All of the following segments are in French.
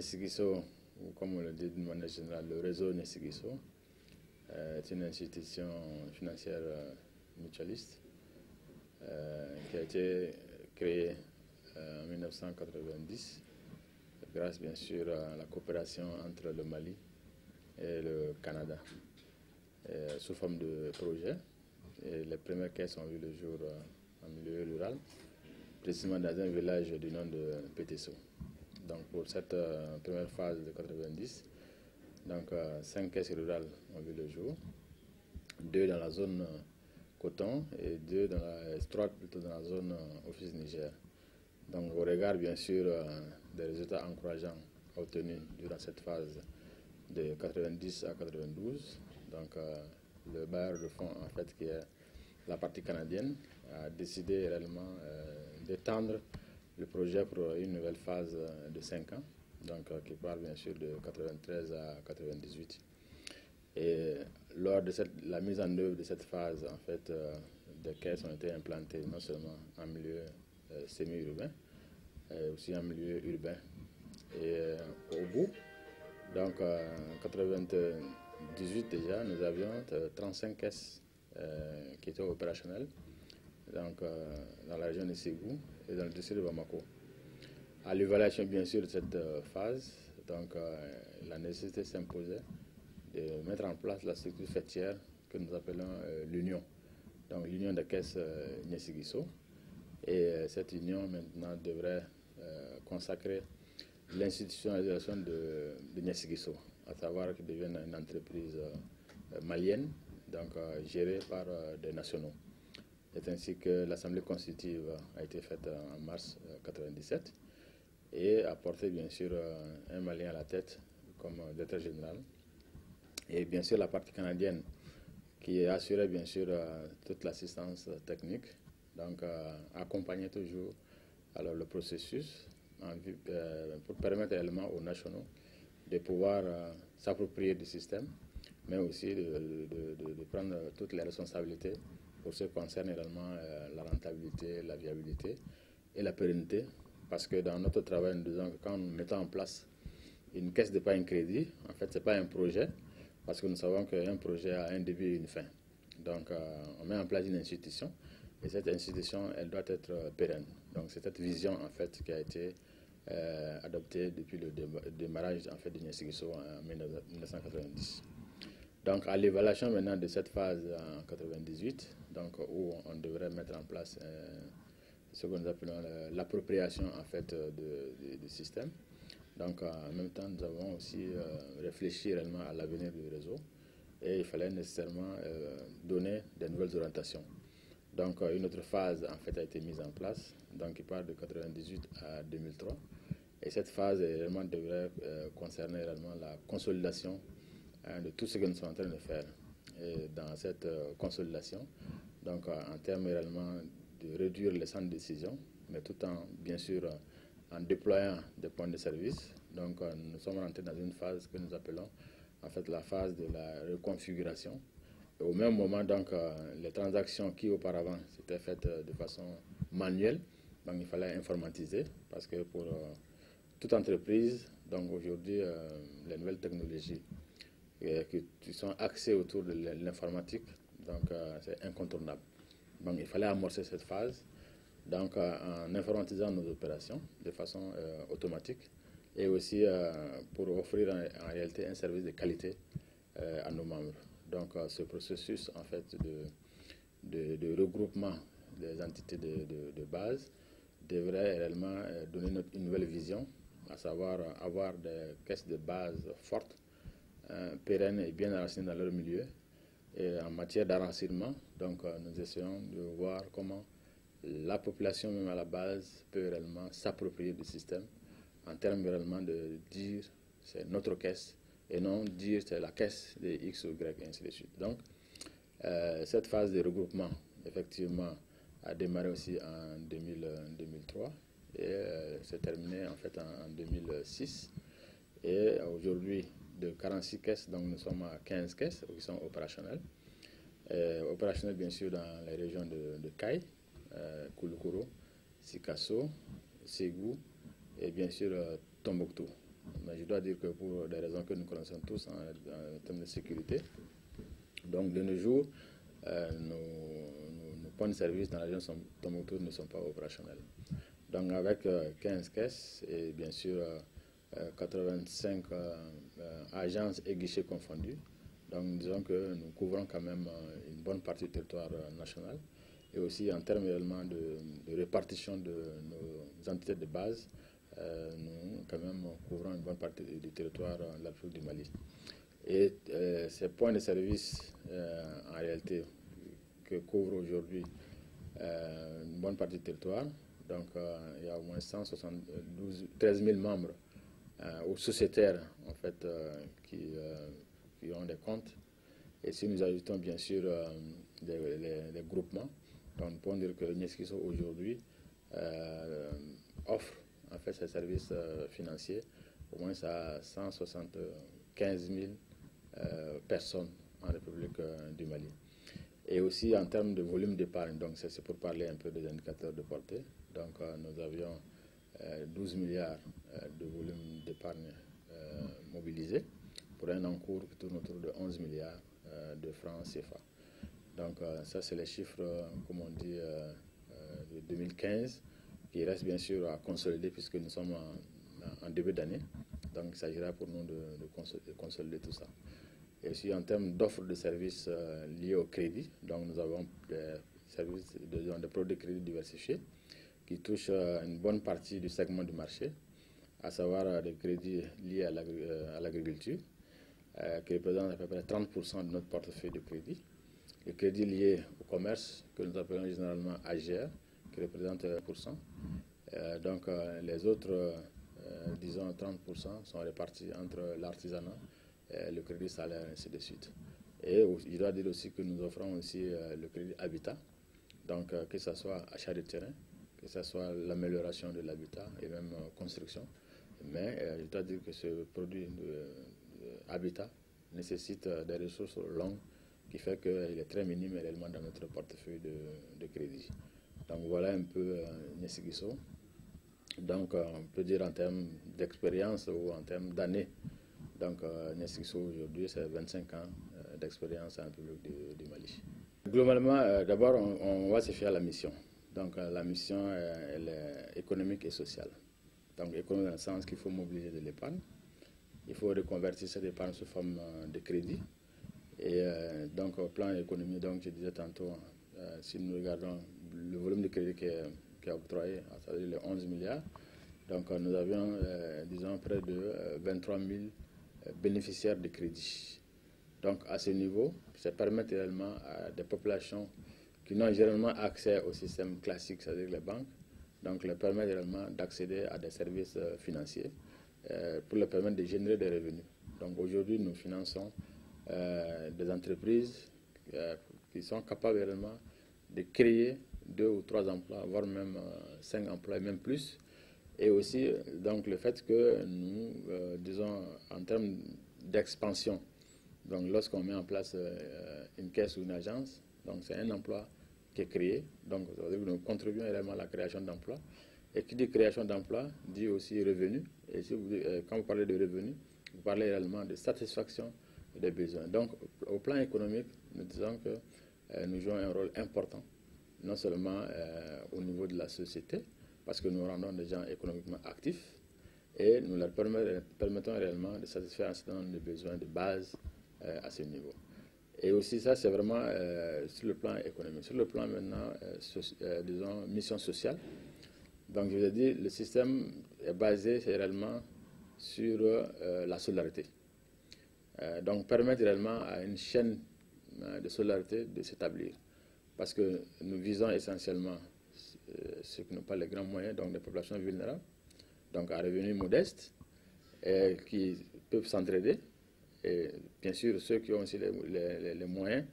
Niessigisso, ou comme on le dit d'une manière générale, le réseau Niessigisso, est une institution financière mutualiste qui a été créée en 1990 grâce bien sûr à la coopération entre le Mali et le Canada sous forme de projet. Et les premières caisses ont vu le jour en milieu rural, précisément dans un village du nom de Pétesso. Donc pour cette première phase de 90, donc 5 caisses rurales ont vu le jour, 2 dans la zone coton et 3 plutôt dans la zone office Niger. Donc au regard bien sûr des résultats encourageants obtenus durant cette phase de 90 à 92, donc le bailleur de fonds en fait qui est la partie canadienne a décidé réellement d'étendre le projet pour une nouvelle phase de 5 ans, donc qui part bien sûr de 93 à 98. Et lors de la mise en œuvre de cette phase, en fait, des caisses ont été implantées non seulement en milieu semi-urbain, mais aussi en milieu urbain. Et au bout, donc en 98 déjà, nous avions 35 caisses qui étaient opérationnelles, donc dans la région de Ségou et dans le district de Bamako. À l'évaluation bien sûr de cette phase, donc la nécessité s'imposait de mettre en place la structure faîtière que nous appelons l'union, donc l'union des caisses Niessigisso. Et cette union maintenant devrait consacrer l'institutionnalisation de Niessigisso, à savoir qu'elle devienne une entreprise malienne, donc gérée par des nationaux. C'est ainsi que l'Assemblée constitutive a été faite en mars 1997 et a porté bien sûr un Malien à la tête comme directeur général. Et bien sûr la partie canadienne qui assurait bien sûr toute l'assistance technique, donc accompagnait toujours alors, le processus pour permettre également aux nationaux de pouvoir s'approprier du système, mais aussi de prendre toutes les responsabilités pour ce qui concerne également la rentabilité, la viabilité et la pérennité, parce que dans notre travail, nous disons que quand nous mettons en place une caisse d'épargne crédit, en fait, ce n'est pas un projet, parce que nous savons qu'un projet a un début et une fin. Donc, on met en place une institution, et cette institution, elle doit être pérenne. Donc, c'est cette vision, en fait, qui a été adoptée depuis le démarrage, en fait, de Niessigisso en 1990. Donc, à l'évaluation maintenant de cette phase en 98, donc, où on devrait mettre en place ce que nous appelons l'appropriation, en fait, du système. Donc, en même temps, nous avons aussi réfléchi réellement à l'avenir du réseau et il fallait nécessairement donner de nouvelles orientations. Donc, une autre phase, en fait, a été mise en place, donc qui part de 1998 à 2003. Et cette phase, réellement, devrait concerner réellement la consolidation de tout ce que nous sommes en train de faire. Et dans cette consolidation, donc, en termes réellement de réduire les centres de décision, mais tout en, bien sûr, en déployant des points de service. Donc, nous sommes rentrés dans une phase que nous appelons en fait la phase de la reconfiguration. Et au même moment, donc, les transactions qui auparavant s'étaient faites de façon manuelle, donc il fallait informatiser parce que pour toute entreprise, donc aujourd'hui, les nouvelles technologies qui sont axées autour de l'informatique, donc c'est incontournable. Donc il fallait amorcer cette phase. Donc, en informatisant nos opérations de façon automatique et aussi pour offrir en réalité un service de qualité à nos membres. Donc, ce processus en fait de regroupement des entités de base devrait réellement donner une nouvelle vision, à savoir avoir des caisses de base fortes, pérennes et bien enracinées dans leur milieu. Et en matière d'enracinement, donc nous essayons de voir comment la population même à la base peut réellement s'approprier du système en termes réellement de dire c'est notre caisse et non dire c'est la caisse de X ou Y et ainsi de suite. Donc cette phase de regroupement effectivement a démarré aussi en 2003 et s'est terminée en fait en 2006 et aujourd'hui de 46 caisses, donc nous sommes à 15 caisses qui sont opérationnelles. Opérationnelles bien sûr dans les régions de Caille, Kouloukoro, Sikasso, Ségou et bien sûr Tombouctou. Mais je dois dire que pour des raisons que nous connaissons tous en termes de sécurité, donc de nos jours, nos points de service dans la région Tombouctou ne sont pas opérationnels. Donc avec 15 caisses et bien sûr 85 agences et guichets confondus, donc disons que nous couvrons quand même une bonne partie du territoire national. Et aussi en termes réellement de répartition de nos entités de base, nous quand même couvrons une bonne partie du territoire de l'Afrique du Mali. Et ces points de service, en réalité, que couvre aujourd'hui une bonne partie du territoire, donc il y a au moins 13 000 membres ou sociétaires en fait, qui ont des comptes. Et si nous ajoutons bien sûr les groupements, donc on peut dire que Niesquisso aujourd'hui offre en fait ses services financiers au moins à 175 000 personnes en République du Mali. Et aussi en termes de volume d'épargne, donc c'est pour parler un peu des indicateurs de portée. Donc nous avions 12 milliards de volume d'épargne mobilisé pour un encours qui tourne autour de 11 milliards de francs CFA. Donc ça c'est les chiffres, comme on dit, de 2015, qui restent bien sûr à consolider puisque nous sommes en début d'année. Donc il s'agira pour nous de consolider tout ça. Et aussi en termes d'offres de services liés au crédit, donc nous avons des services, des produits de crédit diversifiés qui touchent une bonne partie du segment du marché, à savoir des crédits liés à l'agriculture, qui représentent à peu près 30% de notre portefeuille de crédit. Les crédits liés au commerce, que nous appelons généralement AGR, qui représente 1%. Donc les autres, disons 30%, sont répartis entre l'artisanat, le crédit salaire, ainsi de suite. Et je dois dire aussi que nous offrons aussi le crédit habitat, donc que ce soit achat de terrain, que ce soit l'amélioration de l'habitat et même construction. Mais je dois dire que ce produit habitat nécessite des ressources longues, qui fait qu'il est très minime réellement dans notre portefeuille de crédit. Donc voilà un peu Niesquisso. Donc on peut dire en termes d'expérience ou en termes d'années. Donc Niesquisso aujourd'hui c'est 25 ans d'expérience en République du Mali. Globalement, d'abord on va se fier à la mission. Donc la mission elle est économique et sociale. Donc économique dans le sens qu'il faut mobiliser de l'épargne. Il faut reconvertir cette épargne sous forme de crédit. Et donc au plan économique, donc je disais tantôt, si nous regardons le volume de crédit qui est octroyé, c'est-à-dire les 11 milliards, donc nous avions, disons, près de 23 000 bénéficiaires de crédit. Donc à ce niveau, ça permet réellement à des populations qui n'ont généralement accès au système classique, c'est-à-dire les banques, donc leur permet réellement d'accéder à des services financiers pour leur permettre de générer des revenus. Donc aujourd'hui, nous finançons des entreprises qui sont capables réellement de créer 2 ou 3 emplois, voire même 5 emplois, même plus. Et aussi, donc, le fait que nous, disons, en termes d'expansion, donc lorsqu'on met en place une caisse ou une agence, donc c'est un emploi qui est créé, donc nous contribuons réellement à la création d'emplois. Et qui dit création d'emplois dit aussi revenu. Et si quand vous parlez de revenu, vous parlez réellement de satisfaction des besoins. Donc, au plan économique, nous disons que nous jouons un rôle important, non seulement au niveau de la société, parce que nous rendons des gens économiquement actifs, et nous leur permettons réellement de satisfaire un certain nombre de besoins de base à ce niveau. Et aussi, ça, c'est vraiment sur le plan économique. Sur le plan maintenant, disons, mission sociale. Donc, je vous ai dit, le système est basé réellement sur la solidarité. Donc, permettre réellement à une chaîne de solidarité de s'établir. Parce que nous visons essentiellement ceux qui n'ont pas les grands moyens, donc des populations vulnérables, donc à revenus modestes, et qui peuvent s'entraider. Et bien sûr, ceux qui ont aussi les moyens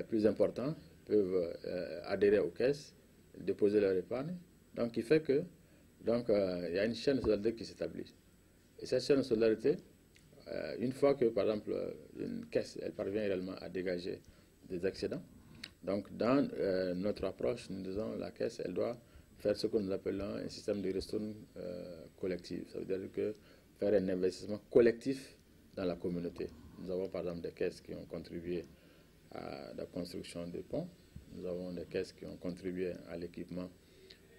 plus importants peuvent adhérer aux caisses, déposer leur épargne. Donc, il fait que donc, il y a une chaîne de solidarité qui s'établit. Et cette chaîne de solidarité, une fois que, par exemple, une caisse, elle parvient réellement à dégager des excédents, donc dans notre approche, nous disons la caisse, elle doit faire ce que nous appelons un système de ristourne collective. Ça veut dire faire un investissement collectif dans la communauté. Nous avons par exemple des caisses qui ont contribué à la construction de ponts. Nous avons des caisses qui ont contribué à l'équipement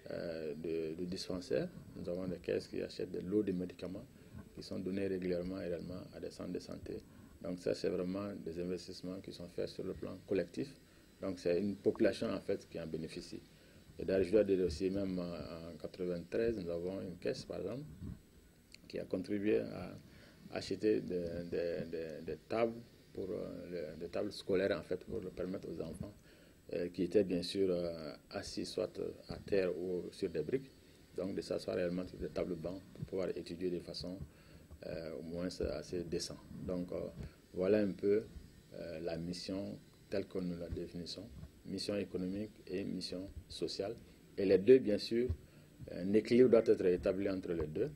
de dispensaires. Nous avons des caisses qui achètent de l'eau, des médicaments qui sont donnés régulièrement également à des centres de santé. Donc ça, c'est vraiment des investissements qui sont faits sur le plan collectif. Donc c'est une population en fait qui en bénéficie. Et d'ailleurs, je dois dire aussi, même en 1993, nous avons une caisse, par exemple, qui a contribué à acheter des tables, des tables scolaires, en fait, pour permettre aux enfants qui étaient bien sûr assis soit à terre ou sur des briques, donc de s'asseoir réellement sur des tables bancs pour pouvoir étudier de façon au moins assez décente. Donc voilà un peu la mission telle que nous la définissons, mission économique et mission sociale. Et les deux, bien sûr, un équilibre doit être établi entre les deux,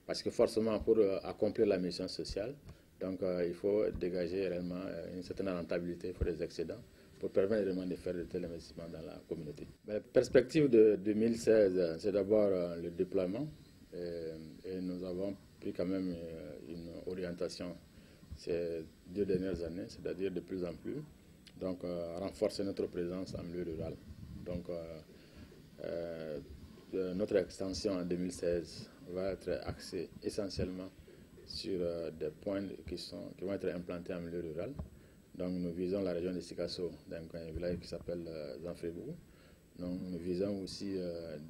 parce que forcément, pour accomplir la mission sociale, donc il faut dégager réellement une certaine rentabilité, il faut des excédents, pour permettre réellement de faire de tels investissements dans la communauté. La perspective de 2016, c'est d'abord le déploiement, et nous avons pris quand même une orientation ces 2 dernières années, c'est-à-dire de plus en plus, donc renforcer notre présence en milieu rural. Donc notre extension en 2016 va être axée essentiellement sur des points qui vont être implantés en milieu rural. Donc nous visons la région de Sikasso, donc un village qui s'appelle Zanfrébou. Donc nous visons aussi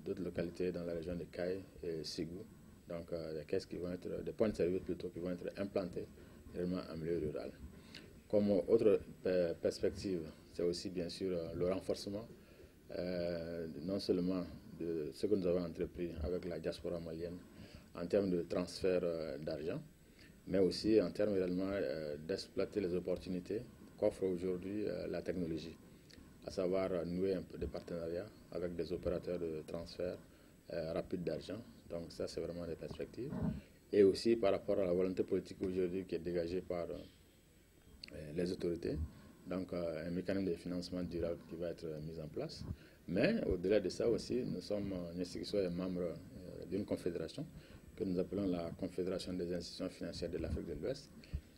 d'autres localités dans la région de Caille et Ségou. Donc des caisses qui vont être, des points de service plutôt, qui vont être implantés réellement en milieu rural. Comme autre perspective, c'est aussi bien sûr le renforcement non seulement de ce que nous avons entrepris avec la diaspora malienne en termes de transfert d'argent, mais aussi en termes également d'exploiter les opportunités qu'offre aujourd'hui la technologie, à savoir nouer un peu de partenariats avec des opérateurs de transfert rapide d'argent. Donc ça, c'est vraiment des perspectives. Et aussi par rapport à la volonté politique aujourd'hui qui est dégagée par les autorités, donc un mécanisme de financement durable qui va être mis en place. Mais au-delà de ça aussi, nous sommes membres d'une confédération que nous appelons la Confédération des institutions financières de l'Afrique de l'Ouest,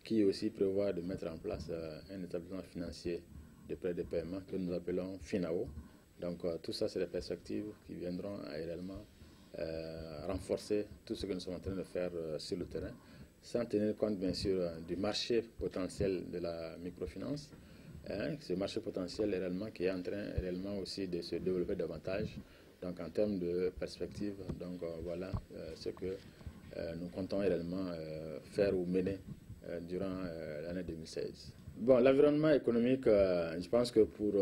qui aussi prévoit de mettre en place un établissement financier de prêt de paiement que nous appelons FINAO. Donc tout ça, c'est des perspectives qui viendront réellement renforcer tout ce que nous sommes en train de faire sur le terrain, sans tenir compte bien sûr du marché potentiel de la microfinance. Ce marché potentiel est réellement qui est en train réellement aussi de se développer davantage. Donc en termes de perspective, donc voilà ce que nous comptons réellement faire ou mener durant l'année 2016. Bon, l'environnement économique, je pense que pour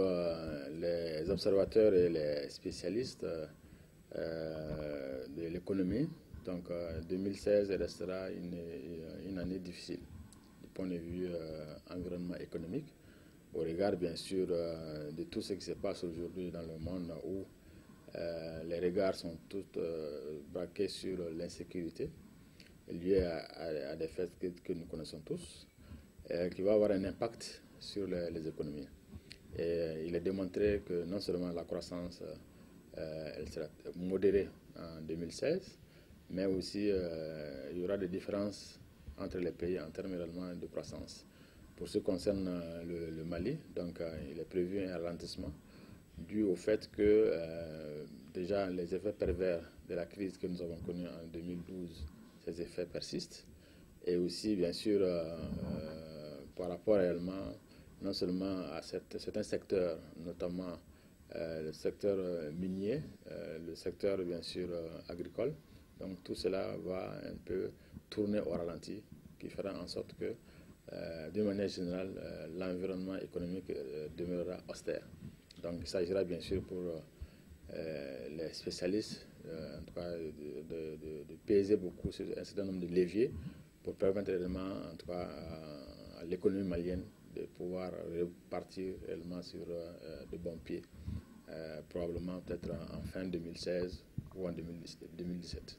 les observateurs et les spécialistes de l'économie, donc 2016 restera une année difficile du point de vue environnement économique, au regard bien sûr de tout ce qui se passe aujourd'hui dans le monde où les regards sont tous braqués sur l'insécurité liée à des faits que nous connaissons tous, qui va avoir un impact sur les économies. Et il est démontré que non seulement la croissance elle sera modérée en 2016, mais aussi il y aura des différences entre les pays en termes réellement de croissance. Pour ce qui concerne le Mali, donc il est prévu un ralentissement dû au fait que déjà les effets pervers de la crise que nous avons connue en 2012, ces effets persistent. Et aussi, bien sûr, par rapport réellement, non seulement à certains secteurs, notamment le secteur minier, le secteur, bien sûr, agricole. Donc tout cela va un peu tourner au ralenti, qui fera en sorte que, d'une manière générale, l'environnement économique demeurera austère. Donc il s'agira bien sûr pour les spécialistes, en tout cas, de peser beaucoup sur un certain nombre de leviers pour permettre réellement, en tout cas, à l'économie malienne de pouvoir repartir réellement sur de bons pieds, probablement peut-être en fin 2016 ou en 2017.